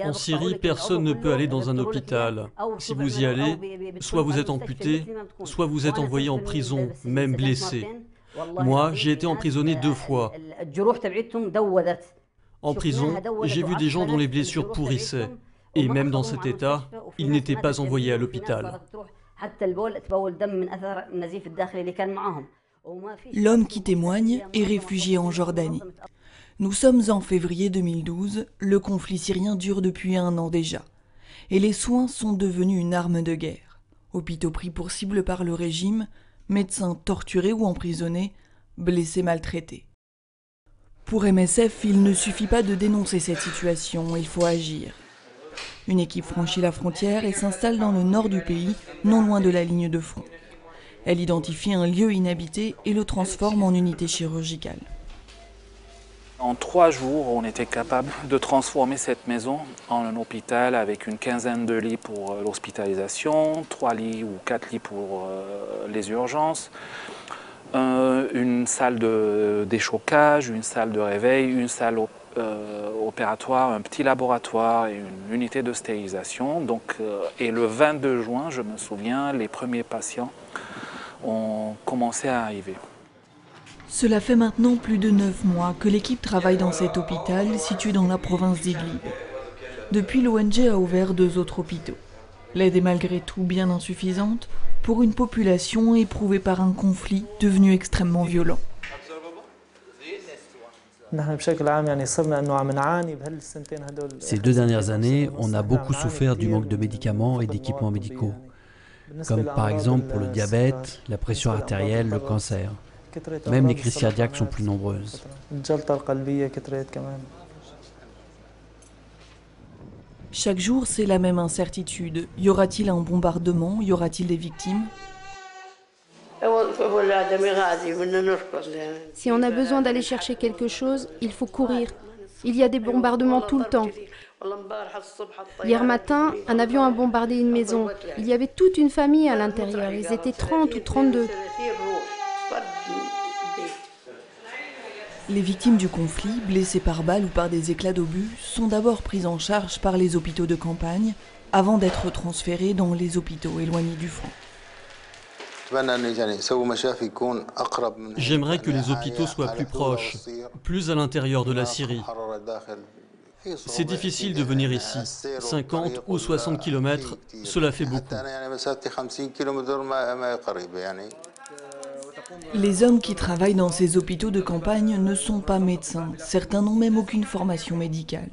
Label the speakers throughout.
Speaker 1: En Syrie, personne ne peut aller dans un hôpital. Si vous y allez, soit vous êtes amputé, soit vous êtes envoyé en prison, même blessé. Moi, j'ai été emprisonné 2 fois. En prison, j'ai vu des gens dont les blessures pourrissaient. Et même dans cet état, ils n'étaient pas envoyés à l'hôpital.
Speaker 2: L'homme qui témoigne est réfugié en Jordanie. Nous sommes en février 2012, le conflit syrien dure depuis 1 an déjà. Et les soins sont devenus une arme de guerre. Hôpitaux pris pour cible par le régime, médecins torturés ou emprisonnés, blessés maltraités. Pour MSF, il ne suffit pas de dénoncer cette situation, il faut agir. Une équipe franchit la frontière et s'installe dans le nord du pays, non loin de la ligne de front. Elle identifie un lieu inhabité et le transforme en unité chirurgicale.
Speaker 3: En 3 jours, on était capable de transformer cette maison en un hôpital avec une quinzaine de lits pour l'hospitalisation, 3 lits ou 4 lits pour les urgences, une salle de déchocage, une salle de réveil, une salle opératoire, un petit laboratoire et une unité de stérilisation. Et le 22 juin, je me souviens, les premiers patients ont commencé à arriver.
Speaker 2: Cela fait maintenant plus de 9 mois que l'équipe travaille dans cet hôpital situé dans la province d'Idlib. Depuis, l'ONG a ouvert 2 autres hôpitaux. L'aide est malgré tout bien insuffisante pour une population éprouvée par un conflit devenu extrêmement violent.
Speaker 4: Ces 2 dernières années, on a beaucoup souffert du manque de médicaments et d'équipements médicaux, comme par exemple pour le diabète, la pression artérielle, le cancer. Même les crises cardiaques sont plus nombreuses.
Speaker 2: Chaque jour, c'est la même incertitude. Y aura-t-il un bombardement? Y aura-t-il des victimes?
Speaker 5: Si on a besoin d'aller chercher quelque chose, il faut courir. Il y a des bombardements tout le temps. Hier matin, un avion a bombardé une maison. Il y avait toute une famille à l'intérieur. Ils étaient 30 ou 32.
Speaker 2: Les victimes du conflit, blessées par balles ou par des éclats d'obus, sont d'abord prises en charge par les hôpitaux de campagne, avant d'être transférées dans les hôpitaux éloignés du front.
Speaker 1: J'aimerais que les hôpitaux soient plus proches, plus à l'intérieur de la Syrie. C'est difficile de venir ici. 50 ou 60 km, cela fait beaucoup.
Speaker 2: Les hommes qui travaillent dans ces hôpitaux de campagne ne sont pas médecins. Certains n'ont même aucune formation médicale.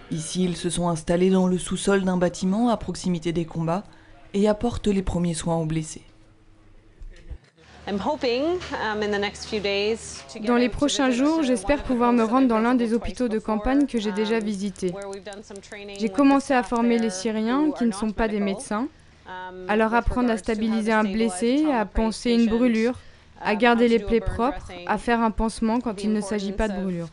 Speaker 2: Ici, ils se sont installés dans le sous-sol d'un bâtiment à proximité des combats et apportent les premiers soins aux blessés.
Speaker 6: Dans les prochains jours, j'espère pouvoir me rendre dans l'un des hôpitaux de campagne que j'ai déjà visités. J'ai commencé à former les Syriens, qui ne sont pas des médecins, à leur apprendre à stabiliser un blessé, à panser une brûlure, à garder les plaies propres, à faire un pansement quand il ne s'agit pas de brûlure.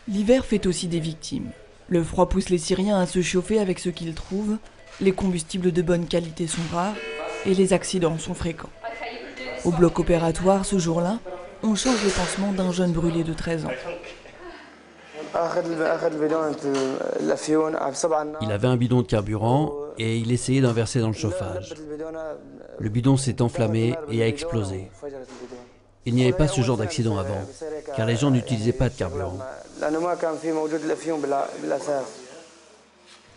Speaker 2: L'hiver fait aussi des victimes. Le froid pousse les Syriens à se chauffer avec ce qu'ils trouvent, les combustibles de bonne qualité sont rares et les accidents sont fréquents. Au bloc opératoire, ce jour-là, on change le pansement d'un jeune brûlé de 13 ans.
Speaker 4: Il avait un bidon de carburant et il essayait d'en verser dans le chauffage. Le bidon s'est enflammé et a explosé. Il n'y avait pas ce genre d'accident avant, car les gens n'utilisaient pas de carburant.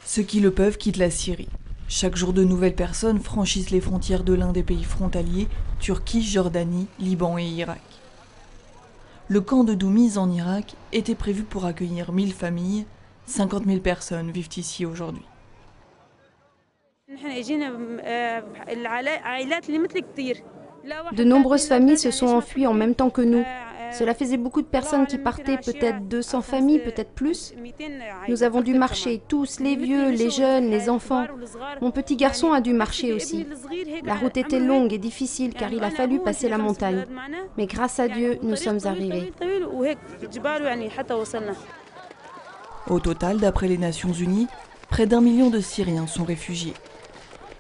Speaker 2: Ceux qui le peuvent quittent la Syrie. Chaque jour, de nouvelles personnes franchissent les frontières de l'un des pays frontaliers, Turquie, Jordanie, Liban et Irak. Le camp de Doumiz en Irak était prévu pour accueillir 1000 familles. 50 000 personnes vivent ici aujourd'hui.
Speaker 5: De nombreuses familles se sont enfuies en même temps que nous. Cela faisait beaucoup de personnes qui partaient, peut-être 200 familles, peut-être plus. Nous avons dû marcher, tous, les vieux, les jeunes, les enfants. Mon petit garçon a dû marcher aussi. La route était longue et difficile car il a fallu passer la montagne. Mais grâce à Dieu, nous sommes arrivés.
Speaker 2: Au total, d'après les Nations Unies, Près d'1 million de Syriens sont réfugiés.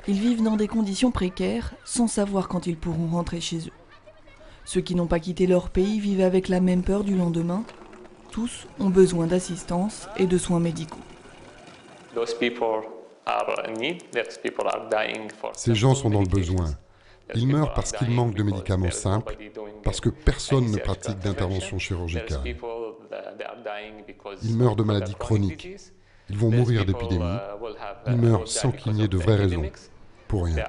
Speaker 2: Ils vivent dans des conditions précaires, sans savoir quand ils pourront rentrer chez eux. Ceux qui n'ont pas quitté leur pays vivent avec la même peur du lendemain. Tous ont besoin d'assistance et de soins médicaux.
Speaker 7: Ces gens sont dans le besoin. Ils meurent parce qu'il manque de médicaments simples, parce que personne ne pratique d'intervention chirurgicale. Ils meurent de maladies chroniques. Ils vont mourir d'épidémies. Ils meurent sans qu'il n'y ait de vraies raisons. Pour rien.